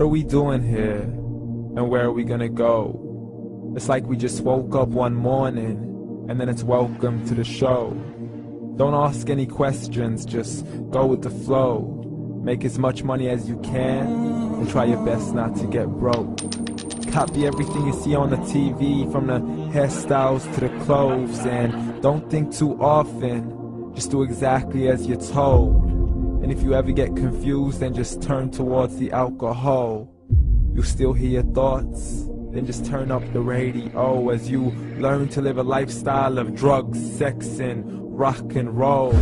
What are we doing here? And where are we gonna go? It's like we just woke up one morning, and then it's welcome to the show. Don't ask any questions, just go with the flow. Make as much money as you can, and try your best not to get broke. Copy everything you see on the TV, from the hairstyles to the clothes, and don't think too often, just do exactly as you're told. And if you ever get confused, then just turn towards the alcohol. You'll still hear your thoughts, then just turn up the radio as you learn to live a lifestyle of drugs, sex, and rock and roll.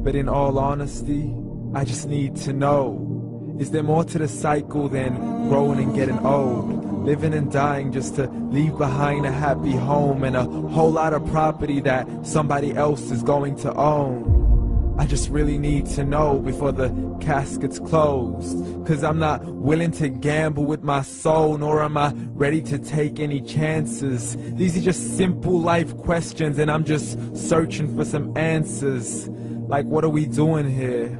But in all honesty, I just need to know, is there more to the cycle than growing and getting old? Living and dying just to leave behind a happy home and a whole lot of property that somebody else is going to own. I just really need to know before the casket's closed, 'cause I'm not willing to gamble with my soul, nor am I ready to take any chances. These are just simple life questions, and I'm just searching for some answers. Like, what are we doing here?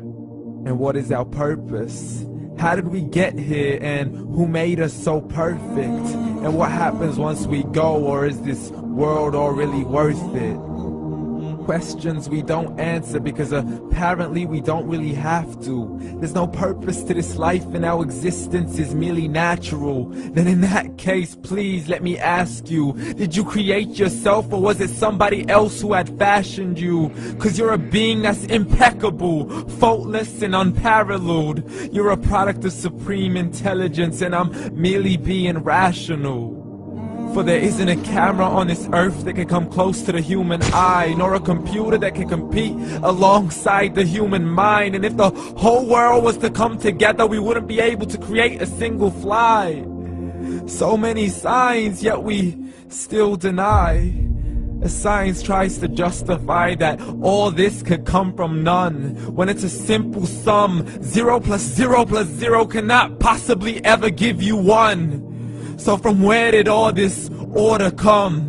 And what is our purpose? How did we get here, and who made us so perfect? And what happens once we go, or is this world all really worth it? Questions we don't answer because apparently we don't really have to. There's no purpose to this life and our existence is merely natural. Then in that case, please let me ask you, did you create yourself, or was it somebody else who had fashioned you? 'Cause you're a being that's impeccable, faultless and unparalleled. You're a product of supreme intelligence, and I'm merely being rational. For there isn't a camera on this earth that can come close to the human eye, nor a computer that can compete alongside the human mind. And if the whole world was to come together, we wouldn't be able to create a single fly. So many signs, yet we still deny. As science tries to justify that all this could come from none, when it's a simple sum. 0 plus 0 plus 0 cannot possibly ever give you 1. So from where did all this order come?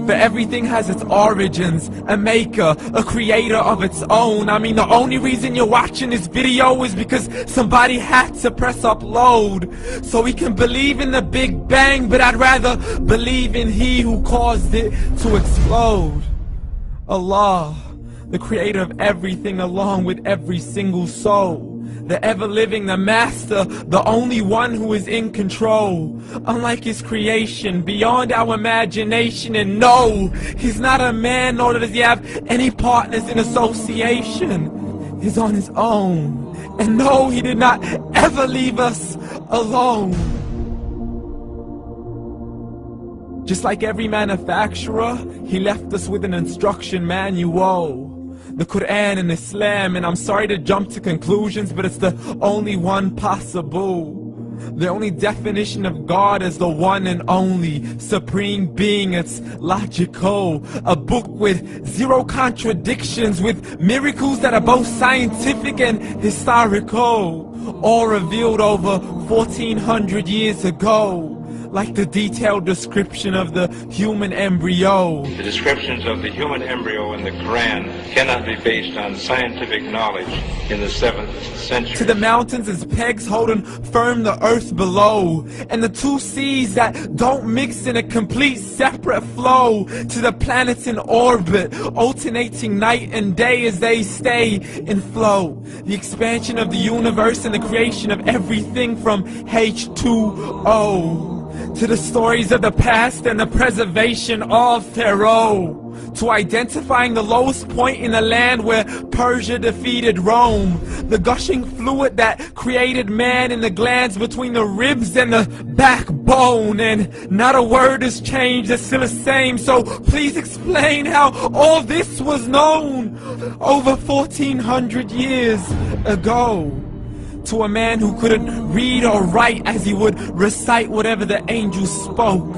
For everything has its origins, a maker, a creator of its own. I mean, the only reason you're watching this video is because somebody had to press upload. So we can believe in the Big Bang, but I'd rather believe in He who caused it to explode. Allah, the creator of everything, along with every single soul. The ever-living, the master, the only one who is in control. Unlike his creation, beyond our imagination. And no, he's not a man, nor does he have any partners in association. He's on his own. And no, he did not ever leave us alone. Just like every manufacturer, he left us with an instruction manual. The Quran and Islam, and I'm sorry to jump to conclusions, but it's the only one possible. The only definition of God is the one and only supreme being. It's logical, a book with 0 contradictions, with miracles that are both scientific and historical, all revealed over 1400 years ago. Like the detailed description of the human embryo. The descriptions of the human embryo in the Quran cannot be based on scientific knowledge in the 7th century. To the mountains as pegs holding firm the earth below, and the 2 seas that don't mix in a complete separate flow. To the planets in orbit, alternating night and day as they stay in flow. The expansion of the universe and the creation of everything from H2O. To the stories of the past and the preservation of Pharaoh. To identifying the lowest point in the land where Persia defeated Rome. The gushing fluid that created man in the glands between the ribs and the backbone. And not a word has changed, it's still the same. So please explain how all this was known over 1400 years ago. To a man who couldn't read or write, as he would recite whatever the angels spoke.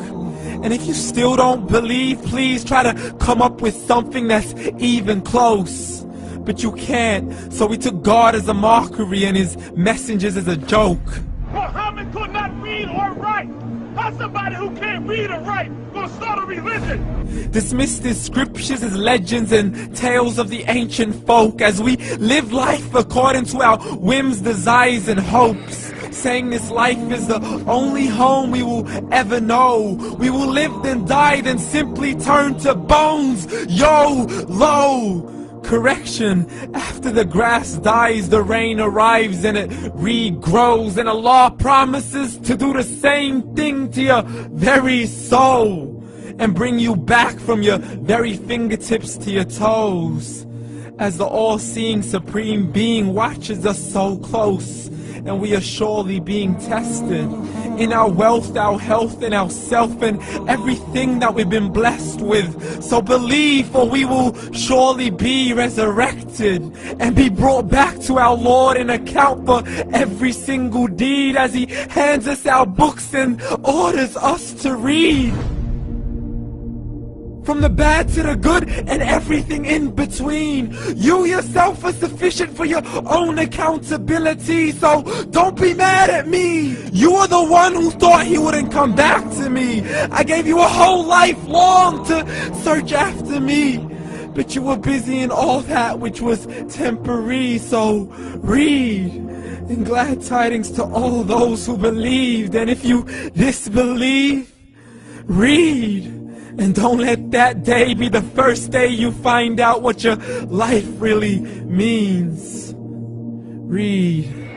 And if you still don't believe, please try to come up with something that's even close. But you can't, so we took God as a mockery and his messengers as a joke. Muhammad could not read or write. How's somebody who can't read or write gonna start a religion? Dismiss the scriptures as legends and tales of the ancient folk, as we live life according to our whims, desires, and hopes. saying this life is the only home we will ever know. We will live then die, then simply turn to bones. YOLO! Correction, after the grass dies, the rain arrives and it regrows, and Allah promises to do the same thing to your very soul and bring you back from your very fingertips to your toes, as the all-seeing supreme being watches us so close, and we are surely being tested in our wealth, our health, and our self, and everything that we've been blessed with. So believe, for we will surely be resurrected and be brought back to our Lord and account for every single deed, as He hands us our books and orders us to read. From the bad to the good and everything in between. You yourself are sufficient for your own accountability, so don't be mad at me. You are the one who thought He wouldn't come back to me. I gave you a whole life long to search after me, but you were busy in all that which was temporary. So read, and glad tidings to all those who believed. And if you disbelieve, read. And don't let that day be the first day you find out what your life really means. Read.